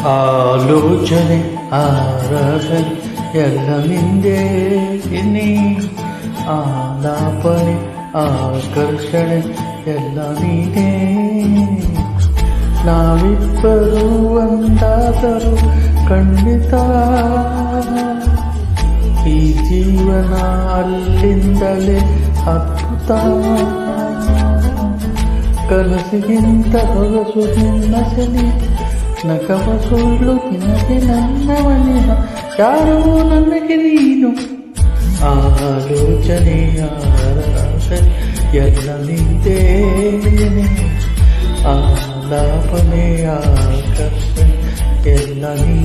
ಆಲೋಚನೆ ಆರಾಧನೆ ಎಲ್ಲ ನಿಂದೇ ನೀ, ಆಲಾಪನೆ ಆಕರ್ಷಣೆ ಎಲ್ಲ ನೀನೇ. ನಾವಿಬ್ಬರು ಒಂದಾದರೂ ಖಂಡಿತ ಈ ಜೀವನ ಅಲ್ಲಿಂದಲೇ ಅದ್ಭುತ. ಕನಸಿಗಿಂತ ಹೊಗಸು ನಿನ್ನ ಸೆಲೆ, ನಗವ ಸುಳ್ಳು ನಿನಗೆ ನನ್ನ ಮನೆಯ, ಯಾರೋ ನನಗೆ ನೀನು. ಆಲೋಚನೆಯ ಎಲ್ಲ ನಿಂದೇನೆ, ಆಲಾಪನೆಯ ಆಕರ್ಷಣೆ ಎಲ್ಲ ನೀ.